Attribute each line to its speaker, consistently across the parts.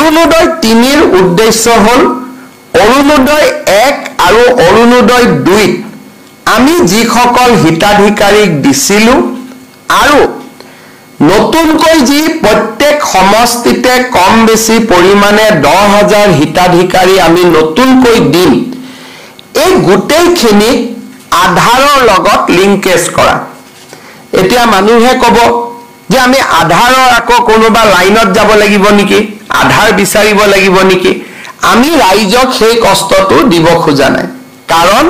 Speaker 1: অৰুণোদয় 3ৰ উদ্দেশ্য হ'ল অৰুণোদয় 1 আৰু অৰুণোদয় 2 আমি যিসকল হিতাধিকাৰীক দিছিলোঁ আৰু নতুনকৈ যি প্ৰত্যেক সমষ্টিতে কম বেছি পৰিমাণে 10,000 হিতাধিকাৰী আমি নতুনকৈ দিম এই গোটেইখিনি আধাৰৰ লগত লিংকেজ কৰা এতিয়া মানুহে ক'ব যে আমি আধাৰৰ আকৌ কোনোবা লাইনত যাব লাগিব নেকি আধাৰ বিচাৰিব লাগিব নেকি আমি ৰাইজক সেই কষ্টটো দিব খোজা নাই কাৰণ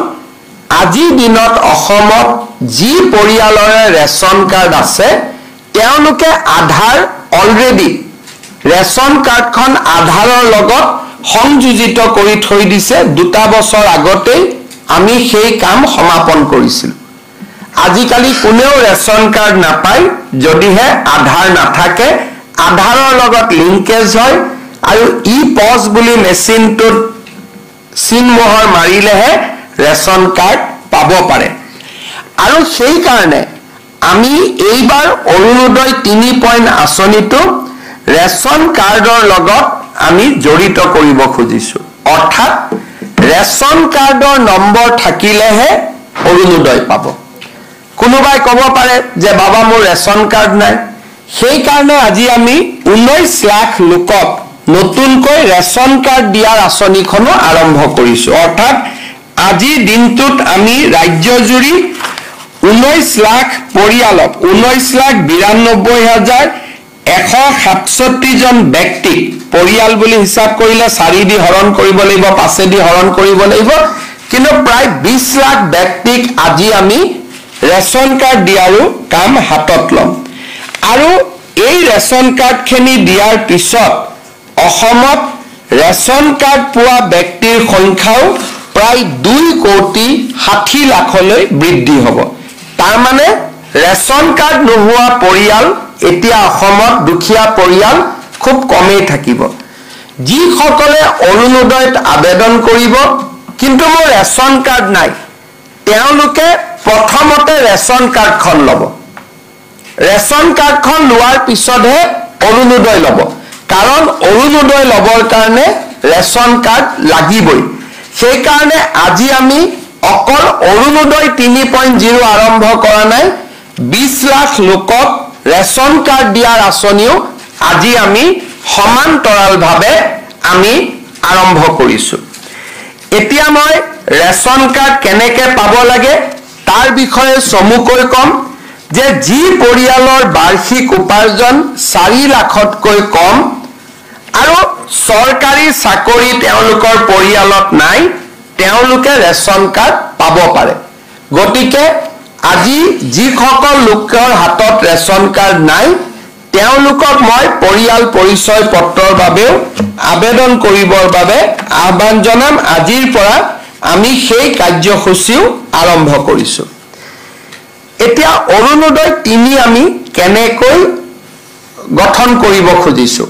Speaker 1: আজি দিনত অসমত যি পৰিয়ালৰে ৰেচন কাৰ্ড আছে তেওঁলোকে আধাৰ অলৰেডি ৰেচন কাৰ্ডখন আধাৰৰ লগত সংযোজিত কৰি থৈ দিছে 2 বছৰ আগতে আমি সেই কাম সমাপন কৰিছিল আজিকালি কোনেও ৰেচন কাৰ্ড নাপায় যদিহে আধাৰ নাথাকে আধাৰৰ লগত লিংকেজ হয় আৰু ই পজ বুলি মেচিনটোত চিন মোহৰ মাৰিলেহে ৰেচন কাৰ্ড পাব পাৰে আৰু সেই কাৰণে আমি এইবাৰ অৰুণোদয় 3 পইণ্ট আঁচনিটো ৰেচন কাৰ্ডৰ লগত আমি জড়িত কৰিব খুজিছো অৰ্থাৎ ৰেচন কাৰ্ডৰ নম্বৰ থাকিলেহে অৰুণোদয় পাব কোনোবাই ক'ব পাৰে যে বাবা মোৰ ৰেচন কাৰ্ড নাই সেই কাৰণে আজি আমি 19 লাখ লোকক নতুনকৈ ৰেচন কাৰ্ড দিয়াৰ আঁচনিখনো আৰম্ভ কৰিছো অৰ্থাৎ আজি দিনটোত আমি ৰাজ্যজুৰি 19 লাখ পৰিয়ালক 19,92,167 জন ব্যক্তি পৰিয়াল বুলি হিচাপ কৰিলে 4 দি হৰণ কৰিব লাগিব 5 দি হৰণ কৰিব লাগিব কিন্তু প্ৰায় 20 লাখ ব্যক্তিক আজি আমি ৰেচন কাৰ্ড দিয়াৰো কাম হাতত লম আৰু এই ৰেচন কাৰ্ডখিনি দিয়াৰ পিছত অসমত ৰেচন কাৰ্ড পোৱা ব্যক্তিৰ সংখ্যাও প্ৰায় 2,60 লাখলৈ বৃদ্ধি হ'ব তাৰ মানে ৰেচন কাৰ্ড নোহোৱা পৰিয়াল এতিয়া অসমত দুখীয়া পৰিয়াল খুব কমেই থাকিব যিসকলে অৰুণোদয়ত আবেদন কৰিব কিন্তু মোৰ ৰেচন কাৰ্ড নাই তেওঁলোকে প্ৰথমতে ৰেচন কাৰ্ডখন ল'ব ৰেচন কাৰ্ডখন লোৱাৰ পিছতহে অৰুণোদয় ল'ব কাৰণ অৰুণোদয় ল'বৰ কাৰণে ৰেচন কাৰ্ড লাগিবই সেই কাৰণে আজি আমি অকল অৰুণোদয় 3.0 আৰম্ভ কৰা নাই 20 লাখ লোকক ৰেচন কাৰ্ড দিয়াৰ আঁচনিও আজি আমি সমান্তৰালভাৱে আমি আৰম্ভ কৰিছো এতিয়া মই ৰেচন কাৰ্ড কেনেকৈ পাব লাগে তাৰ বিষয়ে চমুকৈ কম যে যি পৰিয়ালৰ বাৰ্ষিক উপাৰ্জন 4 লাখতকৈ কম আৰু চৰকাৰী চাকৰি তেওঁলোকৰ পৰিয়ালত নাই তেওঁলোকে ৰেচন কাৰ্ড পাব পাৰে গতিকে আজি যিসকল লোকৰ হাতত ৰেচন কাৰ্ড নাই তেওঁলোকক মই পৰিয়াল পৰিচয় পত্ৰৰ বাবেও আবেদন কৰিবৰ বাবে আহ্বান জনাম আজিৰ পৰা আমি সেই কাৰ্যসূচীও আৰম্ভ কৰিছো এতিয়া অৰুণোদয় 3 আমি কেনেকৈ গঠন কৰিব খুজিছো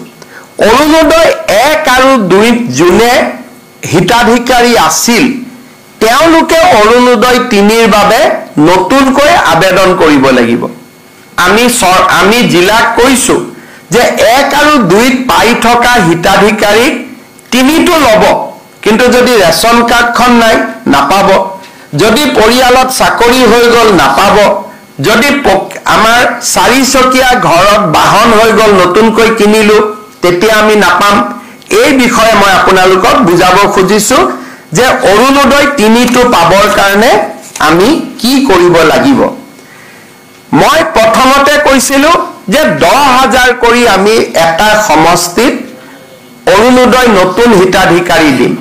Speaker 1: অৰুণোদয় 1 আৰু 2 জুনে হিতাধিকাৰী আছিল তেওঁলোকে অৰুণোদয় 3ৰ বাবে নতুনকৈ আবেদন কৰিব লাগিব আমি জিলাক কৈছো যে 1 আৰু 2ত পাই থকা হিতাধিকাৰীক 3টো ল'ব কিন্তু যদি ৰেচন কাৰ্ডখন নাই নাপাব যদি পৰিয়ালত চাকৰি হৈ গ'ল নাপাব যদি আমাৰ 4 চকীয়া ঘৰত বাহন হৈ গ'ল নতুনকৈ কিনিলো তেতিয়া আমি নাপাম এই বিষয়ে মই আপোনালোকক বুজাব খুজিছো যে অৰুণোদয় 3টো পাবৰ কাৰণে আমি কি কৰিব লাগিব মই প্ৰথমতে কৈছিলো যে 10,000 কৰি আমি এটা সমষ্টিত অৰুণোদয় নতুন হিতাধিকাৰী দিম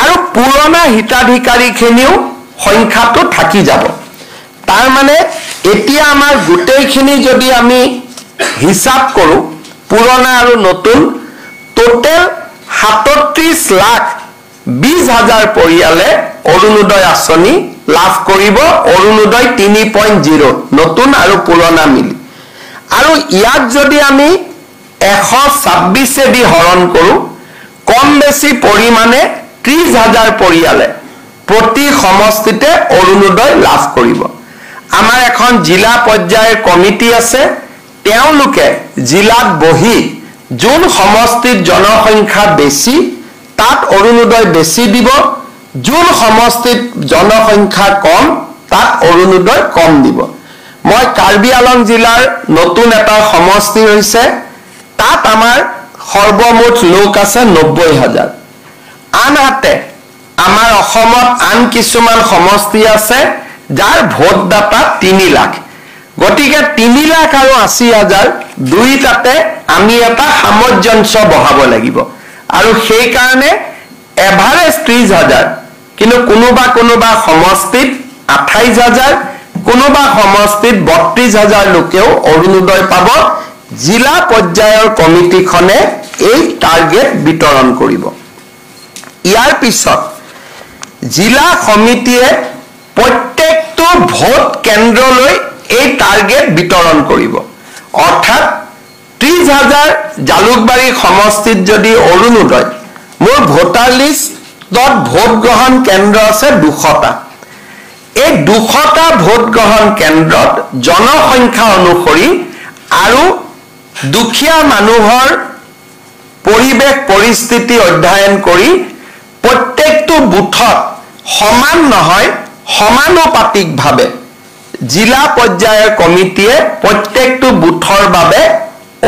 Speaker 1: আৰু পুৰণা হিতাধিকাৰীখিনিও সংখ্যাটো থাকি যাব তাৰ মানে এতিয়া আমাৰ গোটেইখিনি যদি আমি হিচাপ কৰো পুৰণা আৰু নতুন টোটেল 37,20,000 পৰিয়ালে অৰুণোদয় আঁচনি লাভ কৰিব অৰুণোদয় 3.0 নতুন আৰু পুৰণা মিলি আৰু ইয়াত যদি আমি 126 দি হৰণ কৰো কম বেছি পৰিমাণে 30,000 পৰিয়ালে প্ৰতি সমষ্টিতে অৰুণোদয় লাভ কৰিব আমাৰ এখন জিলা পৰ্যায়ৰ কমিটি আছে তেওঁলোকে জিলাত বহি যোন সমষ্টিত জনসংখ্যা বেছি তাত অৰুণোদয় বেছি দিব, যোন সমষ্টিত জনসংখ্যা কম তাত অৰুণোদয় কম দিব। মই কাৰ্বি আলং জিলাৰ নতুন এটা সমষ্টি হৈছে, তাত আমাৰ সৰ্বমুঠ লোক আছে 90,000। আনহাতে আমাৰ অসমত আন কিছুমান সমষ্টি আছে যাৰ ভোটদাতা 3 লাখ। গতিকে 3 লাখ আৰু 80,000 দুইটাতে আমি এটা সামঞ্জস্য বহাব লাগিব, আৰু সেই কাৰণে এভাৰেজ 30,000, কিন্তু কোনোবা সমষ্টিত 28,000, কোনোবা সমষ্টিত 32,000 লোকেও অৰুণোদয় পাব। জিলা পৰ্যায়ৰ কমিটিখনে এই টাৰ্গেট বিতৰণ কৰিব। ইয়াৰ পিছত জিলা সমিতিয়ে প্ৰত্যেকটো ভোট কেন্দ্ৰলৈ এই টাৰ্গেট বিতৰণ কৰিব। অৰ্থাৎ 30,000 জালুকবাৰী সমষ্টিত যদি অৰুণোদয়, মোৰ ভোটাৰ লিষ্টত ভোট গ্ৰহণ কেন্দ্ৰ আছে 200টা। এই 200টা ভোট গ্ৰহণ কেন্দ্ৰত জনসংখ্যা অনুসৰি আৰু দুখীয়া মানুহৰ পৰিৱেশ পৰিস্থিতি অধ্যয়ন কৰি প্ৰত্যেকটো বুথত সমান নহয়, সমানুপাতিকভাৱে জিলা পৰ্যায়ৰ কমিটিয়ে প্ৰত্যেকটো বুথৰ বাবে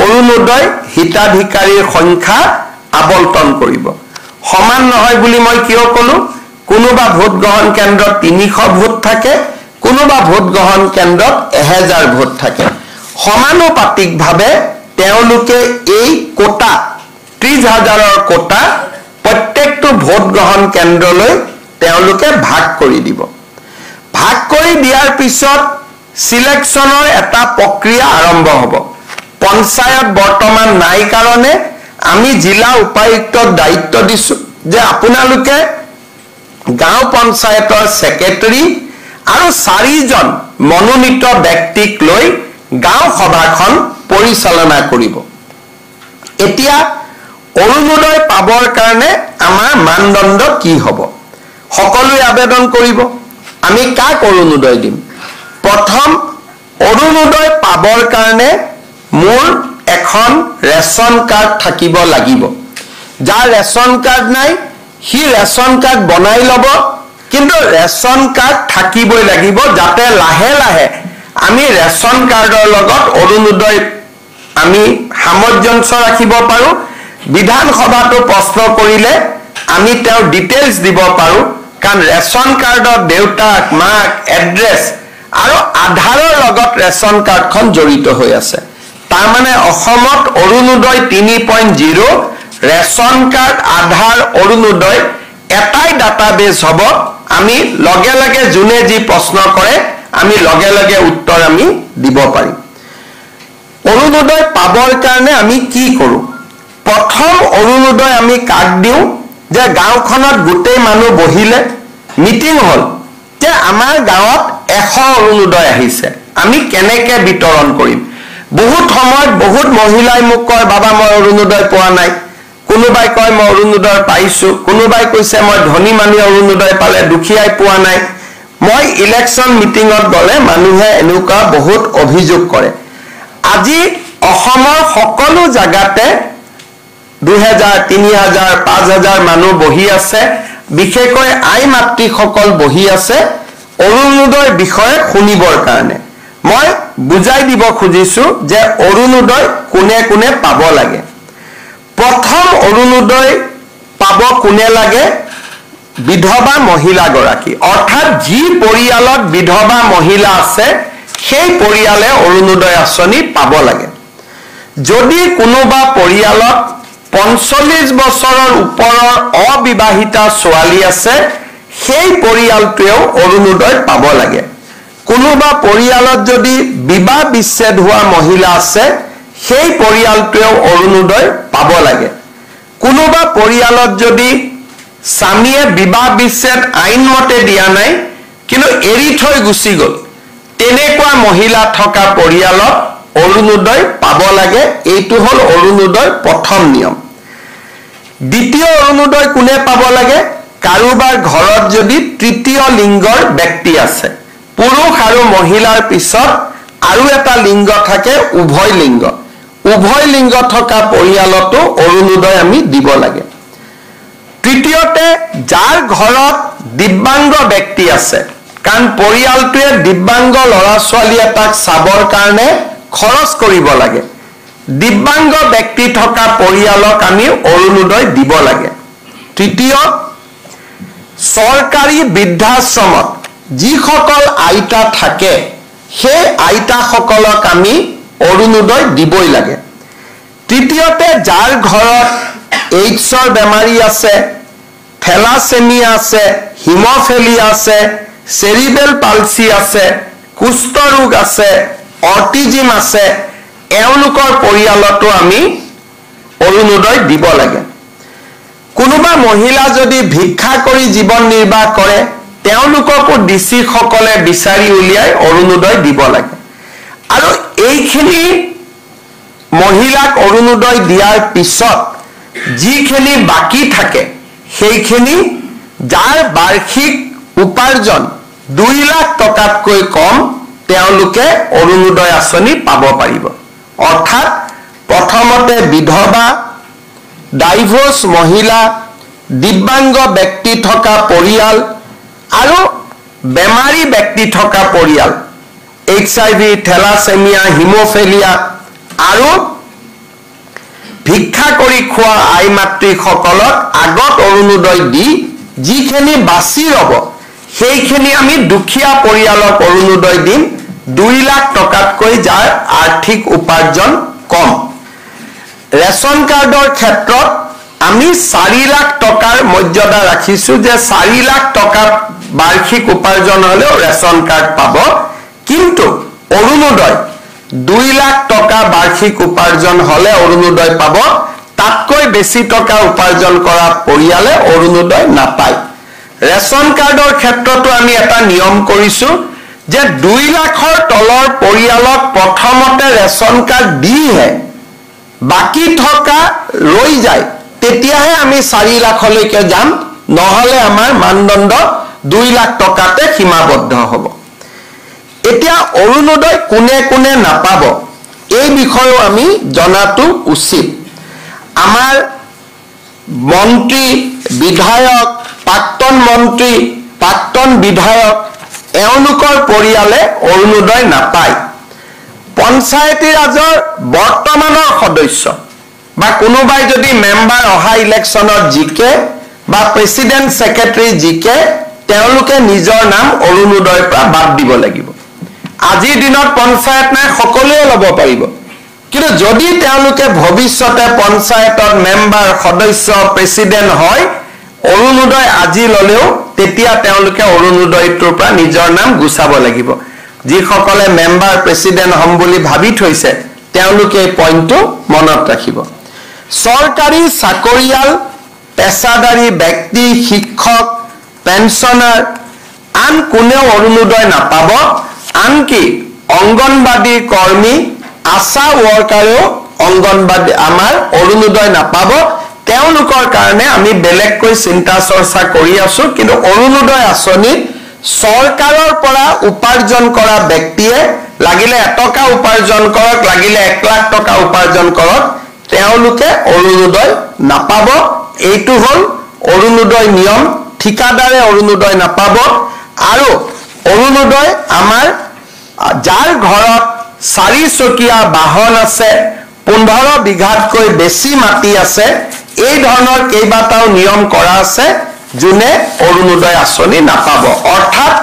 Speaker 1: অৰুণোদয় হিতাধিকাৰীৰ সংখ্যা আবণ্টন কৰিব। সমান নহয় বুলি মই কিয় ক'লো? কোনোবা ভোট গ্ৰহণ কেন্দ্ৰত 300 ভোট থাকে, কোনোবা ভোট গ্ৰহণ কেন্দ্ৰত 1000 ভোট থাকে। সমানুপাতিকভাৱে তেওঁলোকে এই কোটা 30,000ৰ কোটা প্ৰত্যেকটো ভোট গ্ৰহণ কেন্দ্ৰলৈ তেওঁলোকে ভাগ কৰি দিব। ভাগ কৰি দিয়াৰ পিছত সিলেকশ্যনৰ এটা প্ৰক্ৰিয়া আৰম্ভ হ'ব। পঞ্চায়ত বৰ্তমান নাই কাৰণে আমি জিলা উপায়ুক্তক দায়িত্ব দিছো যে আপোনালোকে গাঁও পঞ্চায়তৰ সেক্ৰেটাৰী আৰু 4জন মনোনীত ব্যক্তিক লৈ গাঁও সভাখন পৰিচালনা কৰিব। এতিয়া অৰুণোদয় পাবৰ কাৰণে আমাৰ মানদণ্ড কি হ'ব? সকলোৱে আবেদন কৰিব। আমি কাক অৰুণোদয় দিম? প্ৰথম, অৰুণোদয় পাবৰ কাৰণে মোৰ এখন ৰেচন কাৰ্ড থাকিব লাগিব। যাৰ ৰেচন কাৰ্ড নাই সি ৰেচন কাৰ্ড বনাই ল'ব, কিন্তু ৰেচন কাৰ্ড থাকিবই লাগিব, যাতে লাহে লাহে আমি ৰেচন কাৰ্ডৰ লগত অৰুণোদয় আমি সামঞ্জস্য ৰাখিব পাৰো। বিধানসভাটো প্ৰশ্ন কৰিলে আমি তেওঁৰ ডিটেইলছ দিব পাৰো, কাৰণ ৰেচন কাৰ্ডত দেউতাক, মাক, এড্ৰেছ আৰু আধাৰৰ লগত ৰেচন কাৰ্ডখন জড়িত হৈ আছে। তাৰমানে অসমত অৰুণোদয় 3.0 ৰেচন কাৰ্ড, আধাৰ, অৰুণোদয় এটাই ডাটাবেছ হ'ব। আমি লগে লগে যোনে যি প্ৰশ্ন কৰে আমি লগে লগে উত্তৰ আমি দিব পাৰিম। অৰুণোদয় পাবৰ কাৰণে আমি কি কৰোঁ? প্ৰথম অৰুণোদয় আমি কাক দিওঁ? যে গাঁওখনত গোটেই মানুহ বহিলে, মিটিং হ'ল যে আমাৰ গাঁৱত 100 অৰুণোদয় আহিছে, আমি কেনেকৈ বিতৰণ কৰিম? বহুত সময়ত বহুত মহিলাই মোক কয়, বাবা মই অৰুণোদয় পোৱা নাই। কোনোবাই কয় মই অৰুণোদয় পাইছো, কোনোবাই কৈছে মই ধনী মানুহে অৰুণোদয় পালে, দুখীয়াই পোৱা নাই। মই ইলেকশ্যন মিটিঙত গ'লে মানুহে এনেকুৱা বহুত অভিযোগ কৰে। আজি অসমৰ সকলো জাগাতে 2000, 3000, 5000 মানুহ বহি আছে, বিশেষকৈ আই মাতৃসকল বহি আছে অৰুণোদয়ৰ বিষয়ে শুনিবৰ কাৰণে। মই বুজাই দিব খুজিছো যে অৰুণোদয় কোনে কোনে পাব লাগে। প্ৰথম অৰুণোদয় পাব কোনে লাগে? বিধৱা মহিলাগৰাকী, অৰ্থাৎ যি পৰিয়ালত বিধৱা মহিলা আছে সেই পৰিয়ালে অৰুণোদয় আঁচনি পাব লাগে। যদি কোনোবা পৰিয়ালত 45 বছৰৰ ওপৰৰ অবিবাহিতা ছোৱালী আছে, সেই পৰিয়ালটোৱেও অৰুণোদয় পাব লাগে। কোনোবা পৰিয়ালত যদি বিবাহ বিচ্ছেদ হোৱা মহিলা আছে, সেই পৰিয়ালটোৱেও অৰুণোদয় পাব লাগে। কোনোবা পৰিয়ালত যদি স্বামীয়ে বিবাহ বিচ্ছেদ আইনমতে দিয়া নাই কিন্তু এৰি থৈ গুচি গ'ল, তেনেকুৱা মহিলা থকা পৰিয়ালত অৰুণোদয় পাব লাগে। এইটো হ'ল অৰুণোদয় প্ৰথম নিয়ম। দ্বিতীয় অৰুণোদয় কোনে পাব লাগে? কাৰোবাৰ ঘৰত যদি তৃতীয় লিংগৰ ব্যক্তি আছে, পুৰুষ আৰু মহিলাৰ পিছত আৰু এটা লিংগ থাকে, উভয় লিংগ। উভয় লিংগ থকা পৰিয়ালতো অৰুণোদয় আমি দিব লাগে তৃতীয়তে যাৰ ঘৰত দিব্যাংগ ব্যক্তি আছে কাৰণ পৰিয়ালটোৱে দিব্যাংগ ল'ৰা ছোৱালী এটাক চাবৰ কাৰণে খৰচ কৰিব লাগে দিব্যাংগ ব্যক্তি থকা পৰিয়ালক আমি অৰুণোদয় দিব লাগে তৃতীয় সৰকাৰী বৃদ্ধাশ্ৰমত যিসকল আইতা থাকে সেই আইতাসকলক আমি অৰুণোদয় দিবই লাগে তৃতীয়তে যাৰ ঘৰত এইডছৰ বেমাৰী আছে থেলাছেমিয়া আছে হিমোফিলিয়া আছে চেৰিবেল পালসি আছে কুষ্ঠ ৰোগ আছে অটিজম আছে এওঁলোকৰ পৰিয়ালতো আমি অৰুণোদয় দিব লাগে কোনোবা মহিলা যদি ভিক্ষা কৰি জীৱন নিৰ্বাহ কৰে তেওঁলোককো ডিসি সকলে বিচাৰি উলিয়াই অৰুণোদয় দিব লাগে আৰু এইখিনি মহিলাক অৰুণোদয় দিয়াৰ পিছত যিখিনি বাকি থাকে সেইখিনি যাৰ বাৰ্ষিক উপাৰ্জন 2 লাখ টকাতকৈ কম তেওঁলোকে অৰুণোদয় আঁচনি পাব পাৰিব অৰ্থাৎ প্ৰথমতে বিধৱা ডাইভোৰ্স মহিলা দিব্যাংগ ব্যক্তি থকা পৰিয়াল আৰু বেমাৰী ব্যক্তি থকা পৰিয়াল HIV থেলাছেমিয়া হিমোফিলিয়া আৰু ভিক্ষা কৰি খোৱা আই মাতৃ সকলক আগত অৰুণোদয় দি যিখিনি বাছি ৰব সেইখিনি আমি দুখীয়া পৰিয়ালক অৰুণোদয় দিম 2 লাখ টকাতকৈ যাৰ আৰ্থিক উপাৰ্জন কম ৰেশন কাৰ্ডৰ ক্ষেত্ৰত আমি 4 লাখ টকাৰ মৰ্যাদা ৰাখিছো যে 4 লাখ টকা বাৰ্ষিক উপাৰ্জন হলে ৰেশন কাৰ্ড পাব কিন্তু অৰুণোদয় 2 লাখ টকা বাৰ্ষিক উপাৰ্জন হলে অৰুণোদয় পাব তাতকৈ বেছি টকা উপাৰ্জন কৰা পৰিয়ালে অৰুণোদয় নাপায় ৰেশন কাৰ্ডৰ ক্ষেত্ৰতো আমি এটা নিয়ম কৰিছো যে 2 লাখৰ তলৰ পৰিয়ালক প্ৰথমতে ৰেশন কাৰ্ড দিহে বাকি থকা ৰৈ যায় তেতিয়াহে আমি 4 লাখলৈকে যাম নহলে আমাৰ মানদণ্ড 2 লাখ টকাতে সীমাবদ্ধ হ'ব এতিয়া অৰুণোদয় কোনে কোনে নাপাব এই বিষয়ে আমি জনাটো উচিত আমাৰ মন্ত্ৰী বিধায়ক প্ৰাক্তন মন্ত্ৰী প্ৰাক্তন বিধায়ক এওঁলোকৰ পৰিয়ালে অৰুণোদয় নাপায় পঞ্চায়তী ৰাজৰ বৰ্তমানৰ সদস্য বা কোনোবাই যদি মেম্বাৰ অহা ইলেকশ্যনত জিকে বা প্ৰেসিডেন্ট সেক্ৰেটাৰী জিকে তেওঁলোকে নিজৰ নাম অৰুণোদয়ৰ পৰা বাদ দিব লাগিব আজিৰ দিনত পঞ্চায়ত নাই সকলোৱে ল'ব পাৰিব কিন্তু যদি তেওঁলোকে ভৱিষ্যতে পঞ্চায়তৰ মেম্বাৰ সদস্য প্ৰেসিডেন্ট হয় অৰুণোদয় আজি ললেও তেতিয়া তেওঁলোকে অৰুণোদয়টোৰ পৰা নিজৰ নাম গুচাব লাগিব যিসকলে মেম্বাৰ প্ৰেসিডেন্ট হম বুলি ভাবি থৈছে তেওঁলোকে এই পইণ্টটো মনত ৰাখিব সৰকাৰী চাকৰিয়াল পেছাদাৰী ব্যক্তি শিক্ষক পেনশনাৰ আন কোনেও অৰুণোদয় নাপাব আনকি অঙ্গনবাদী কৰ্মী আশা ওয়াৰ্কাৰেও অঙ্গনবাদী আমাৰ অৰুণোদয় নাপাব তেওঁলোকৰ কাৰণে আমি বেলেগকৈ চিন্তা চৰ্চা কৰি আছো কিন্তু অৰুণোদয় আঁচনি সৰকাৰৰ পৰা উপাৰ্জন কৰা ব্যক্তিয়ে লাগিলে 1 টকা উপাৰ্জন কৰক লাগিলে 1 লাখ টকা উপাৰ্জন কৰক তেওঁলোকে অৰুণোদয় নাপাব এইটো হল অৰুণোদয় নিয়ম ঠিকাদাৰে অৰুণোদয় নাপাব আৰু অৰুণোদয় আমাৰ যাৰ ঘৰত 4 চকীয়া বাহন আছে 15 বিঘাতকৈ বেছি মাটি আছে এই ধৰণৰ কেইবাটাও নিয়ম কৰা আছে জুনে অৰুণোদয় আঁচনি নাপাব অৰ্থাৎ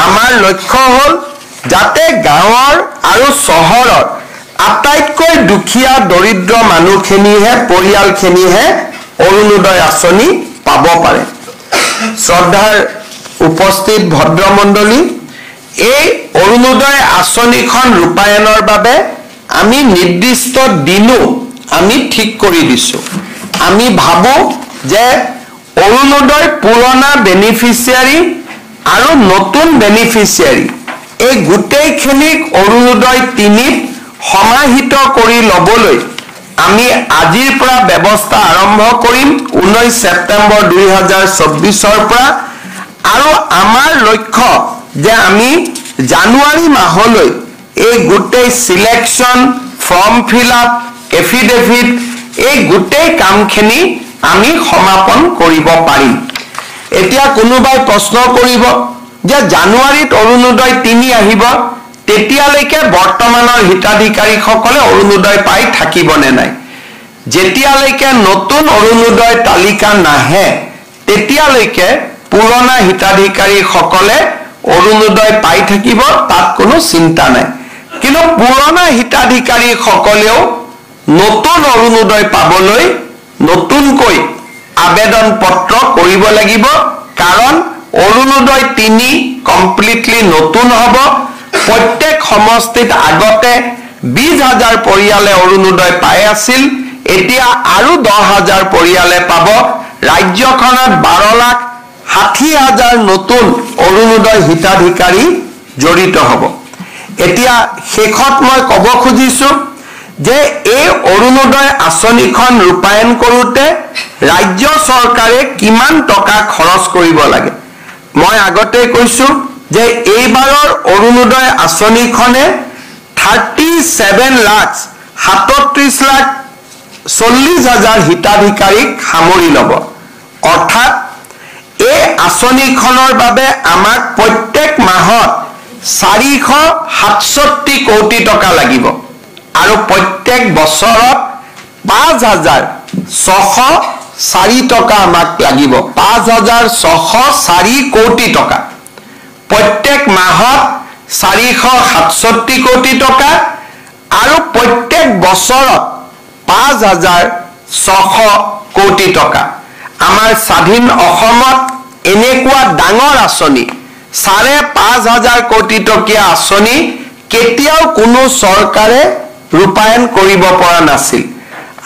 Speaker 1: আমাৰ লক্ষ্য হল যাতে গাঁৱৰ আৰু চহৰৰ আটাইতকৈ দুখীয়া দৰিদ্ৰ মানুহখিনিহে পৰিয়ালখিনিহে অৰুণোদয় আঁচনি পাব পাৰে শ্ৰদ্ধাৰ উপস্থিত ভদ্ৰমণ্ডলী এই অৰুণোদয় আঁচনিখন ৰূপায়ণৰ বাবে আমি নিৰ্দিষ্ট দিনো আমি ঠিক কৰি দিছো আমি ভাবো যে অৰুণোদয় পুৰণা বেনিফিচিয়াৰী আৰু নতুন বেনিফিচিয়াৰী এই গোটেইখিনিক অৰুণোদয় 3ত সমাহিত কৰি লবলৈ আমি আজিৰ পৰা ব্যৱস্থা আৰম্ভ কৰিম 19 সেপ্টেম্বৰ 2024 ৰ পৰা আৰু আমাৰ লক্ষ্য যে আমি জানুৱাৰী মাহলৈ এই গোটেই selection form fill up affidavit এই গোটেই কামখিনি আমি সমাপন কৰিব পাৰিম এতিয়া কোনোবাই প্ৰশ্ন কৰিব যে জানুৱাৰীত অৰুণোদয় 3 আহিব তেতিয়ালৈকে বৰ্তমানৰ হিতাধিকাৰীসকলে অৰুণোদয় পাই থাকিবনে নাই যেতিয়ালৈকে নতুন অৰুণোদয় তালিকা নাহে তেতিয়ালৈকে পুৰণা হিতাধিকাৰীসকলে অৰুণোদয় পাই থাকিব তাত কোনো চিন্তা নাই কিন্তু পুৰণা হিতাধিকাৰীসকলেও নতুন অৰুণোদয় পাবলৈ নতুনকৈ আবেদন পত্ৰ কৰিব লাগিব কাৰণ অৰুণোদয় 3 কমপ্লিটলি নতুন হ'ব প্ৰত্যেক সমষ্টিত আগতে 20,000 পৰিয়ালে অৰুণোদয় পাই আছিল এতিয়া আৰু 10,000 পৰিয়ালে পাব ৰাজ্যখনত 12,60,000 নতুন অৰুণোদয় হিতাধিকাৰী জড়িত হ'ব এতিয়া শেষত মই ক'ব খুজিছো যে এই অৰুণোদয় আঁচনিখন ৰূপায়ণ কৰোতে ৰাজ্য চৰকাৰে কিমান টকা খৰচ কৰিব লাগে মই আগতে কৈছো যে এইবাৰৰ অৰুণোদয় আঁচনিখনে 37,37,40,000 হিতাধিকাৰীক সামৰি ল'ব অৰ্থাৎ এই আঁচনিখনৰ বাবে আমাক প্ৰত্যেক মাহত 467 কোটি টকা লাগিব আৰু প্ৰত্যেক বছৰত 5,604 টকা আমাক লাগিব 5,604 কোটি টকা প্ৰত্যেক মাহত 467 কোটি টকা আৰু প্ৰত্যেক বছৰত 5,600 কোটি টকা আমাৰ স্বাধীন অসমত এনেকুৱা ডাঙৰ আঁচনি 5,500 কোটি টকীয়া আঁচনি কেতিয়াও কোনো চৰকাৰে ৰূপায়ণ কৰিব পৰা নাছিল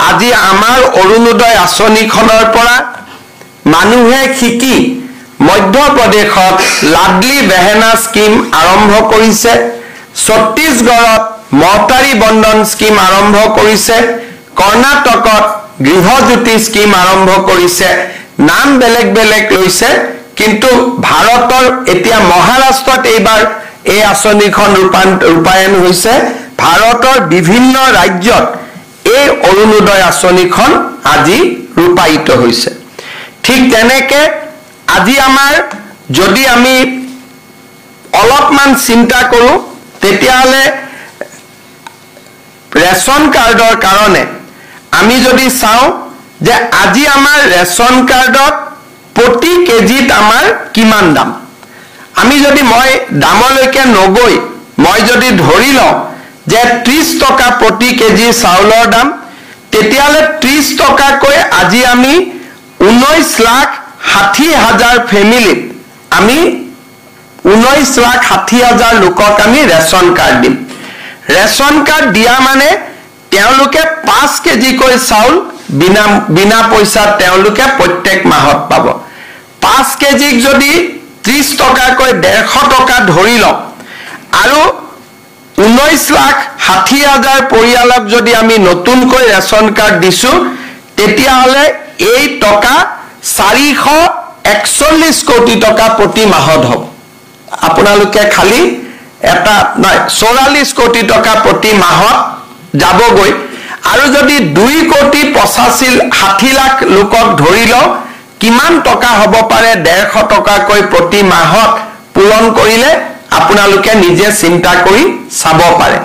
Speaker 1: আজি আমাৰ অৰুণোদয় আঁচনিখনৰ পৰা মানুহে শিকি মধ্যপ্ৰদেশত লাডলি বেহেনা স্কিম আৰম্ভ কৰিছে ছত্তীশগড়ত মহতাৰী বন্ধন স্কিম আৰম্ভ কৰিছে কৰ্ণাটকত গৃহজ্যোতি স্কিম আৰম্ভ কৰিছে নাম বেলেগ বেলেগ লৈছে কিন্তু ভাৰতৰ এতিয়া মহাৰাষ্ট্ৰত এইবাৰ এই আঁচনিখন ৰূপায়ণ হৈছে ভাৰতৰ বিভিন্ন ৰাজ্যত এই অৰুণোদয় আঁচনিখন আজি ৰূপায়িত হৈছে ঠিক তেনেকে আজি আমাৰ যদি আমি অলপমান চিন্তা কৰো তেতিয়াহলে ৰেশন কাৰ্ডৰ কাৰণে আমি যদি চাও যে আজি আমাৰ ৰেশন কাৰ্ডত প্ৰতি কেজিত আমাৰ কিমান দাম আমি যদি মই দামলৈকে নগৈ মই যদি ধৰি লওঁ যে 30 টকা প্ৰতি কেজি চাউলৰ দাম তেতিয়ালে 30 টকাকৈ আজি আমি 19,60,000 ফ্যামিলিত আমি 19,60,000 লোকক আমি ৰেশন কাৰ্ড দিম ৰেশন কাৰ্ড দিয়া মানে তেওঁলোকে 5 কেজি কৈ চাউল বিনা পইচা তেওঁলোকে প্ৰত্যেক মাহত পাব 5 কেজিক যদি 30 টকাকৈ 150 টকা ধৰি লওঁ আৰু 19,60,000 পৰিয়ালক যদি আমি নতুনকৈ ৰেশন কাৰ্ড দিছো তেতিয়াহলে এই টকা 441 কোটি টকা প্ৰতি মাহত হ'ব আপোনালোকে খালি এটা নাই 44 কোটি টকা প্ৰতি মাহত যাবগৈ আৰু যদি 2,85,60,00,000 লোকক ধৰি লওঁ কিমান টকা হ'ব পাৰে 150 টকাকৈ প্ৰতি মাহত পূৰণ কৰিলে আপোনালোকে নিজে চিন্তা কৰি চাব পাৰে